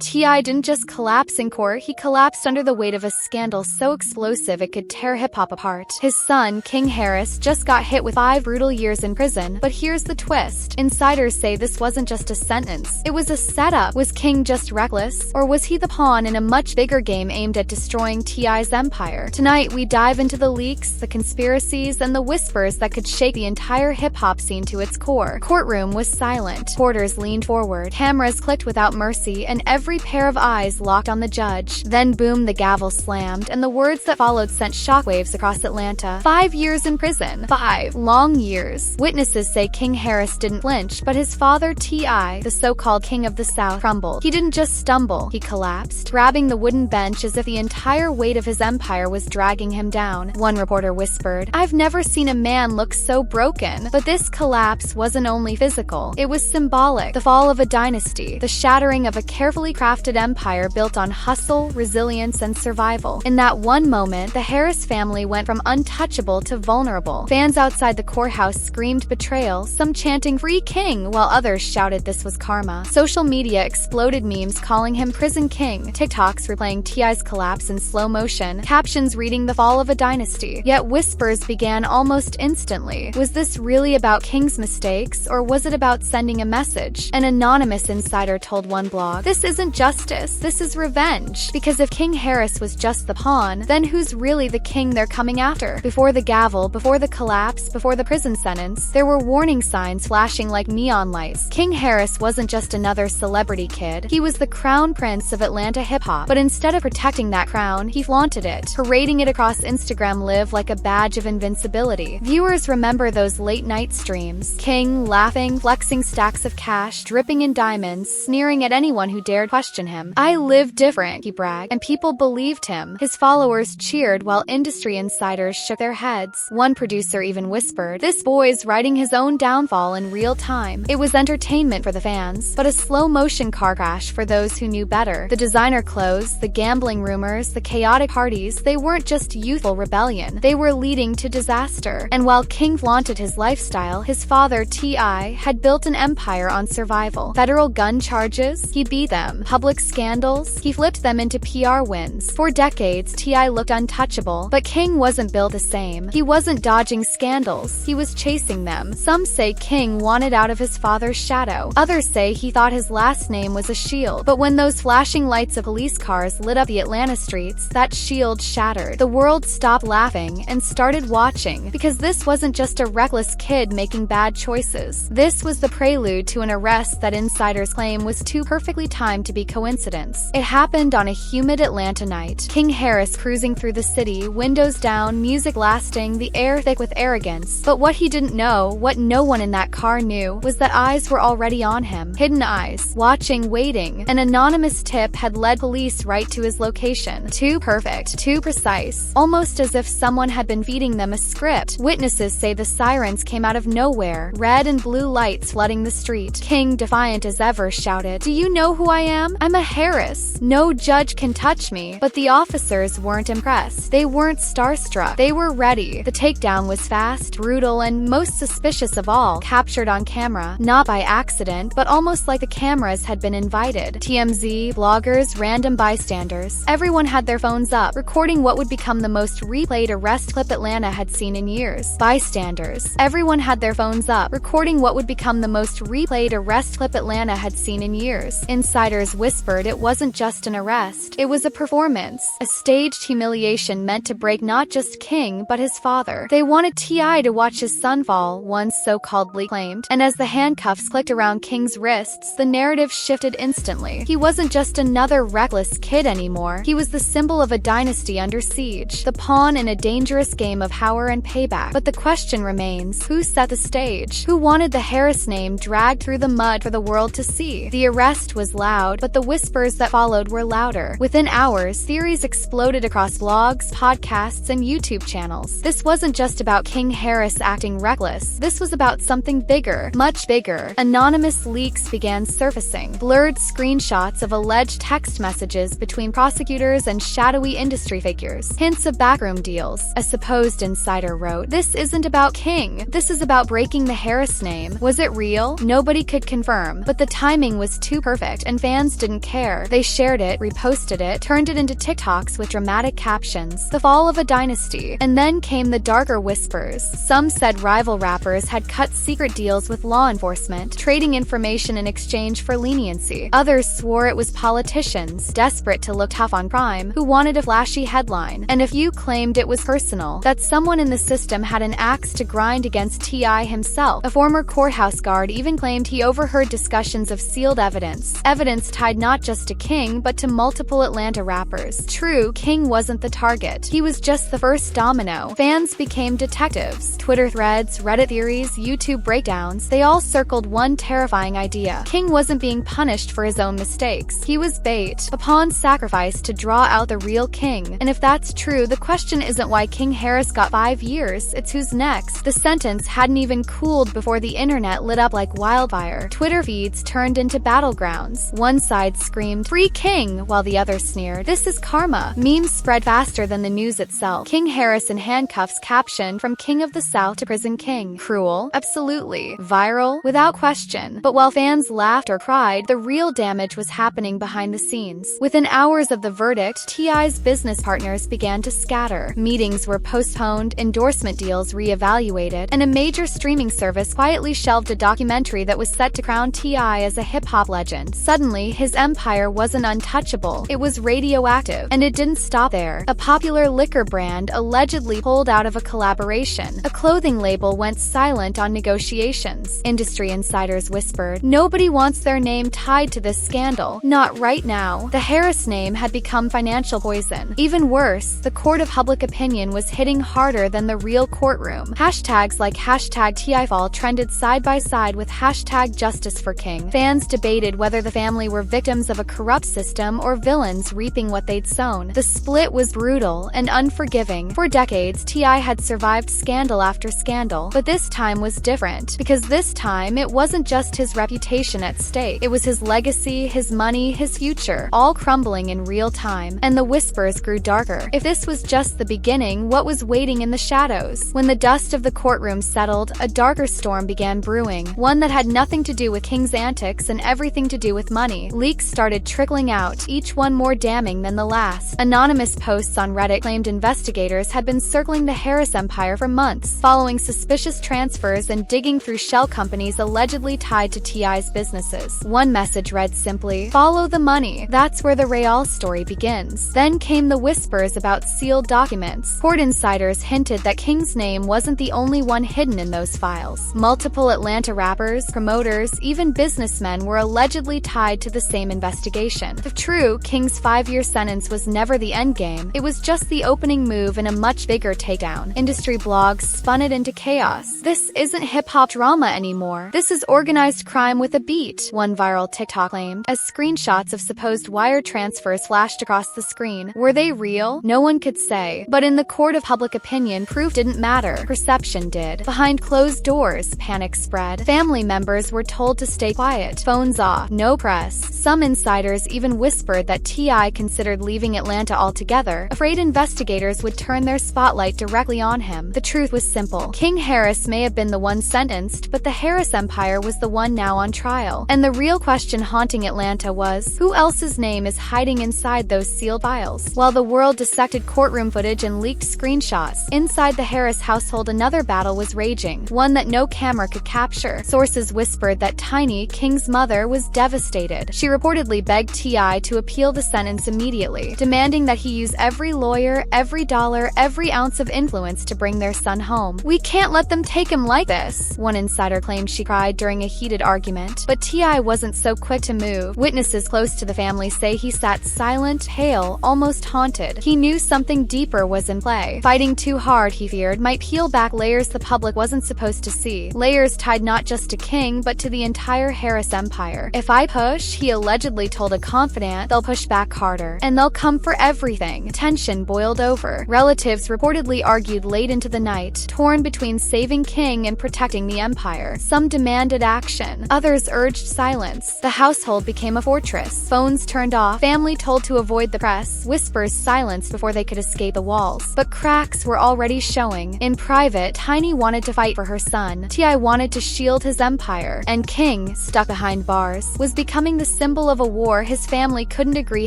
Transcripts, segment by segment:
T.I. didn't just collapse in court, he collapsed under the weight of a scandal so explosive it could tear hip-hop apart. His son, King Harris, just got hit with 5 brutal years in prison, but here's the twist. Insiders say this wasn't just a sentence. It was a setup. Was King just reckless? Or was he the pawn in a much bigger game aimed at destroying T.I.'s empire? Tonight, we dive into the leaks, the conspiracies, and the whispers that could shake the entire hip-hop scene to its core. Courtroom was silent. Reporters leaned forward. Cameras clicked without mercy, and every pair of eyes locked on the judge. Then boom, the gavel slammed, and the words that followed sent shockwaves across Atlanta. 5 years in prison. 5 long years. Witnesses say King Harris didn't flinch, but his father T.I., the so-called King of the South, crumbled. He didn't just stumble, he collapsed, grabbing the wooden bench as if the entire weight of his empire was dragging him down. One reporter whispered, "I've never seen a man look so broken." But this collapse wasn't only physical, it was symbolic. The fall of a dynasty, the shattering of a carefully crafted empire built on hustle, resilience, and survival. In that one moment, the Harris family went from untouchable to vulnerable. Fans outside the courthouse screamed betrayal, some chanting "Free King," while others shouted this was karma. Social media exploded, memes calling him Prison King, TikToks replaying T.I.'s collapse in slow motion, captions reading the fall of a dynasty. Yet whispers began almost instantly. Was this really about King's mistakes, or was it about sending a message? An anonymous insider told one blog, "This isn't justice, this is revenge." Because if King Harris was just the pawn, then who's really the king they're coming after? Before the gavel, before the collapse, before the prison sentence, there were warning signs flashing like neon lights. King Harris wasn't just another celebrity kid. He was the crown prince of Atlanta hip-hop. But instead of protecting that crown, he flaunted it, parading it across Instagram Live like a badge of invincibility. Viewers remember those late-night streams. King laughing, flexing stacks of cash, dripping in diamonds, sneering at anyone who dared question him. "I live different," he bragged, and people believed him. His followers cheered while industry insiders shook their heads. One producer even whispered, "This boy's writing his own downfall in real time." It was entertainment for the fans, but a slow-motion car crash for those who knew better. The designer clothes, the gambling rumors, the chaotic parties, they weren't just youthful rebellion. They were leading to disaster. And while King flaunted his lifestyle, his father, T.I., had built an empire on survival. Federal gun charges? He beat them. Public scandals? He flipped them into PR wins. For decades, T.I. looked untouchable, but King wasn't built the same. He wasn't dodging scandals. He was chasing them. Some say King wanted out of his father's shadow. Others say he thought his last name was a shield. But when those flashing lights of police cars lit up the Atlanta streets, that shield shattered. The world stopped laughing and started watching, because this wasn't just a reckless kid making bad choices. This was the prelude to an arrest that insiders claim was too perfectly timed to be coincidence. It happened on a humid Atlanta night. King Harris cruising through the city, windows down, music blasting, the air thick with arrogance. But what he didn't know, what no one in that car knew, was that eyes were already on him. Hidden eyes, watching, waiting. An anonymous tip had led police right to his location. Too perfect, too precise, almost as if someone had been feeding them a script. Witnesses say the sirens came out of nowhere, red and blue lights flooding the street. King, defiant as ever, shouted, "Do you know who I am? I'm a Harris. No judge can touch me." But the officers weren't impressed. They weren't starstruck. They were ready. The takedown was fast, brutal, and most suspicious of all, captured on camera. Not by accident, but almost like the cameras had been invited. TMZ, bloggers, random bystanders. Everyone had their phones up, recording what would become the most replayed arrest clip Atlanta had seen in years. Bystanders. Everyone had their phones up, recording what would become the most replayed arrest clip Atlanta had seen in years. Insiders whispered it wasn't just an arrest. It was a performance. A staged humiliation meant to break not just King, but his father. They wanted T.I. to watch his son fall, one so-called leak claimed. And as the handcuffs clicked around King's wrists, the narrative shifted instantly. He wasn't just another reckless kid anymore. He was the symbol of a dynasty under siege, the pawn in a dangerous game of power and payback. But the question remains, who set the stage? Who wanted the Harris name dragged through the mud for the world to see? The arrest was loud, but the whispers that followed were louder. Within hours, theories exploded across blogs, podcasts, and YouTube channels. This wasn't just about King Harris acting reckless. This was about something bigger, much bigger. Anonymous leaks began surfacing, blurred screenshots of alleged text messages between prosecutors and shadowy industry figures, hints of backroom deals. A supposed insider wrote, "This isn't about King. This is about breaking the Harris name." Was it real? Nobody could confirm, but the timing was too perfect, and fans fans didn't care. They shared it, reposted it, turned it into TikToks with dramatic captions. The fall of a dynasty. And then came the darker whispers. Some said rival rappers had cut secret deals with law enforcement, trading information in exchange for leniency. Others swore it was politicians, desperate to look tough on crime, who wanted a flashy headline. And a few claimed it was personal, that someone in the system had an axe to grind against T.I. himself. A former courthouse guard even claimed he overheard discussions of sealed evidence. Evidence tied not just to King, but to multiple Atlanta rappers. True, King wasn't the target. He was just the first domino. Fans became detectives. Twitter threads, Reddit theories, YouTube breakdowns, they all circled one terrifying idea. King wasn't being punished for his own mistakes. He was bait, a pawn sacrificed to draw out the real King. And if that's true, the question isn't why King Harris got 5 years, it's who's next. The sentence hadn't even cooled before the internet lit up like wildfire. Twitter feeds turned into battlegrounds. One side screamed, "Free King," while the other sneered, "This is karma." Memes spread faster than the news itself. King Harris in handcuffs caption, "From King of the South to Prison King." Cruel? Absolutely. Viral? Without question. But while fans laughed or cried, the real damage was happening behind the scenes. Within hours of the verdict, T.I.'s business partners began to scatter. Meetings were postponed, endorsement deals re-evaluated, and a major streaming service quietly shelved a documentary that was set to crown T.I. as a hip-hop legend. Suddenly, his empire wasn't untouchable. It was radioactive. And it didn't stop there. A popular liquor brand allegedly pulled out of a collaboration. A clothing label went silent on negotiations. Industry insiders whispered, "Nobody wants their name tied to this scandal. Not right now." The Harris name had become financial poison. Even worse, the court of public opinion was hitting harder than the real courtroom. Hashtags like hashtag TIFall trended side by side with hashtag Justice for King. Fans debated whether the family were victims of a corrupt system or villains reaping what they'd sown. The split was brutal and unforgiving. For decades, T.I. had survived scandal after scandal, but this time was different, because this time it wasn't just his reputation at stake. It was his legacy, his money, his future, all crumbling in real time. And the whispers grew darker. If this was just the beginning, what was waiting in the shadows? When the dust of the courtroom settled, a darker storm began brewing, one that had nothing to do with King's antics and everything to do with money. Leaks started trickling out, each one more damning than the last. Anonymous posts on Reddit claimed investigators had been circling the Harris empire for months, following suspicious transfers and digging through shell companies allegedly tied to T.I.'s businesses. One message read simply, "Follow the money." That's where the Real story begins. Then came the whispers about sealed documents. Court insiders hinted that King's name wasn't the only one hidden in those files. Multiple Atlanta rappers, promoters, even businessmen were allegedly tied to the same investigation. If true, King's 5-year sentence was never the endgame. It was just the opening move in a much bigger takedown. Industry blogs spun it into chaos. "This isn't hip-hop drama anymore. This is organized crime with a beat," one viral TikTok claimed, as screenshots of supposed wire transfers flashed across the screen. Were they real? No one could say. But in the court of public opinion, proof didn't matter. Perception did. Behind closed doors, panic spread. Family members were told to stay quiet. Phones off. No press. Some insiders even whispered that T.I. considered leaving Atlanta altogether, afraid investigators would turn their spotlight directly on him. The truth was simple. King Harris may have been the one sentenced, but the Harris empire was the one now on trial. And the real question haunting Atlanta was, who else's name is hiding inside those sealed files? While the world dissected courtroom footage and leaked screenshots, inside the Harris household another battle was raging, one that no camera could capture. Sources whispered that Tiny, King's mother, was devastated. She reportedly begged T.I. to appeal the sentence immediately, demanding that he use every lawyer, every dollar, every ounce of influence to bring their son home. "We can't let them take him like this," one insider claimed she cried during a heated argument. But T.I. wasn't so quick to move. Witnesses close to the family say he sat silent, pale, almost haunted. He knew something deeper was in play. Fighting too hard, he feared, might peel back layers the public wasn't supposed to see. Layers tied not just to King, but to the entire Harris empire. "If I push," he allegedly told a confidant, "they'll push back harder. And they'll come for everything." Tension boiled over. Relatives reportedly argued late into the night, torn between saving King and protecting the empire. Some demanded action. Others urged silence. The household became a fortress. Phones turned off. Family told to avoid the press. Whispers silenced before they could escape the walls. But cracks were already showing. In private, Tiny wanted to fight for her son. T.I. wanted to shield his empire. And King, stuck behind bars, was becoming the symbol of a war his family couldn't agree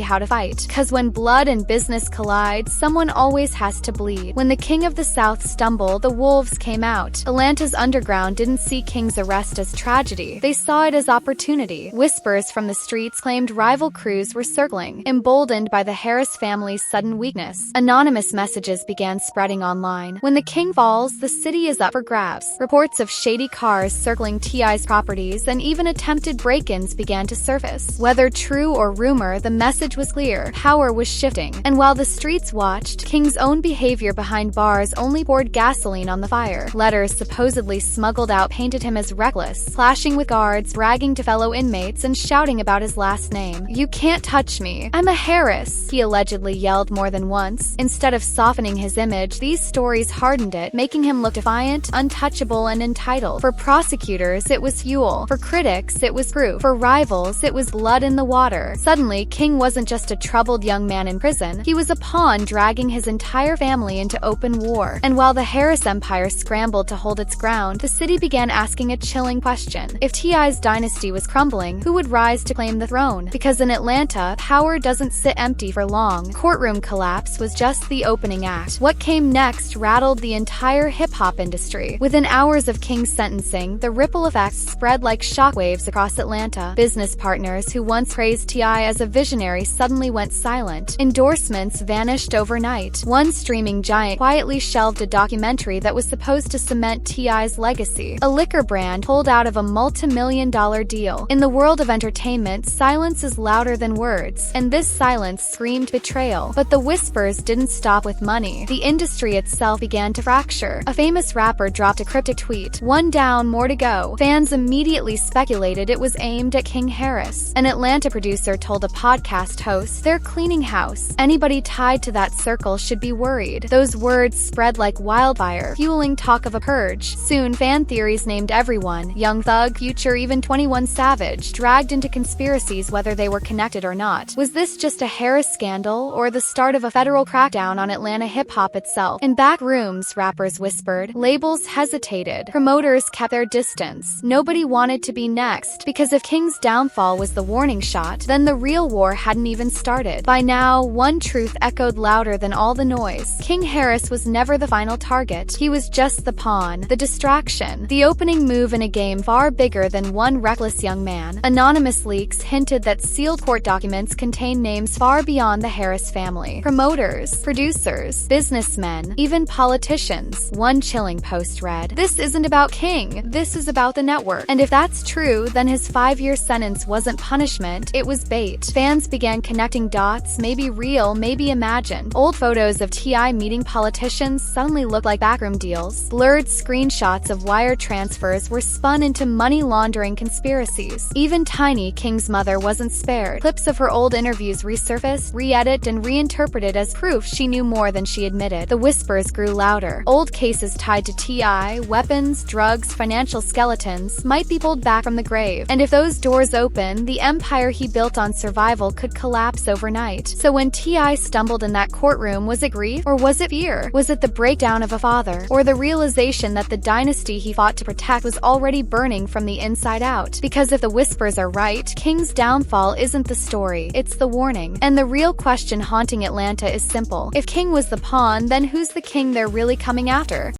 how to fight. Cause when blood and business collide, someone always has to bleed. When the King of the South stumbled, the wolves came out. Atlanta's underground didn't see King's arrest as tragedy. They saw it as opportunity. Whispers from the streets claimed rival crews were circling, emboldened by the Harris family's sudden weakness. Anonymous messages began spreading online. When the king falls, the city is up for grabs. Reports of shady cars circling T.I.'s properties and even attempted break-ins began to surface. Whether true or rumor, the message was clear. Power was shifting. And while the streets watched, King's own behavior behind bars only poured gasoline on the fire. Letters supposedly smuggled out painted him as reckless, clashing with guards, bragging to fellow inmates, and shouting about his last name. "You can't touch me. I'm a Harris," he allegedly yelled more than once. Instead of softening his image, these stories hardened it, making him look defiant, untouchable, and entitled. For prosecutors, it was fuel. For critics, it was proof. For rivals, it was blood in the water. Suddenly, King wasn't just a troubled young man in prison. He was a pawn dragging his entire family into open war. And while the Harris Empire scrambled to hold its ground, the city began asking a chilling question. If T.I.'s dynasty was crumbling, who would rise to claim the throne? Because in Atlanta, power doesn't sit empty for long. Courtroom collapse was just the opening act. What came next rattled the entire hip-hop industry. Within hours of King's sentencing, the ripple effects spread like shockwaves across Atlanta. Business partners who once praised T.I. as a visionary suddenly went silent. Endorsements vanished overnight. One streaming giant quietly shelved a documentary that was supposed to cement T.I.'s legacy. A liquor brand pulled out of a multi-million-dollar deal. In the world of entertainment, silence is louder than words, and this silence screamed betrayal. But the whispers didn't stop with money. The industry itself began to fracture. A famous rapper dropped a cryptic tweet, "One down, more to go." Fans immediately speculated it was aimed at King Harris. An Atlanta producer told a podcast host, "They're cleaning house. Anybody tied to that circle should be worried." Those words spread like wildfire, fueling talk of a purge. Soon, fan theories named everyone, Young Thug, Future, even 21 Savage, dragged into conspiracies whether they were connected or not. Was this just a Harris scandal, or the start of a federal crackdown on Atlanta hip-hop itself? In back rooms, rappers whispered. Labels hesitated. Promoters kept their distance. Nobody wanted to be next, because if King's downfall was the warning shot, then the real war hadn't even started. By now, one truth echoed louder than all the noise. King Harris was never the final target. He was just the pawn, the distraction, the opening move in a game far bigger than one reckless young man. Anonymous leaks hinted that sealed court documents contained names far beyond the Harris family. Promoters, producers, businessmen, even politicians. One chilling post read, "This isn't about King, this is about the network." And if that's true, then his 5-year sentence wasn't punishment, it was bait. Fans began connecting dots, maybe real, maybe imagined. Old photos of T.I. meeting politicians suddenly looked like backroom deals. Blurred screenshots of wire transfers were spun into money laundering conspiracies. Even Tiny, King's mother, wasn't spared. Clips of her old interviews resurfaced, re-edited, and reinterpreted as proof she knew more than she admitted. The whispers grew louder. Old cases tied to T.I., weapons, drugs, financial skeletons, might be pulled back from the grave. And if those doors open, the empire he built on survival could collapse overnight. So when T.I. stumbled in that courtroom, was it grief? Or was it fear? Was it the breakdown of a father? Or the realization that the dynasty he fought to protect was already burning from the inside out? Because if the whispers are right, King's downfall isn't the story, it's the warning. And the real question haunting Atlanta is simple. If King was the pawn, then who's the king they're really coming after?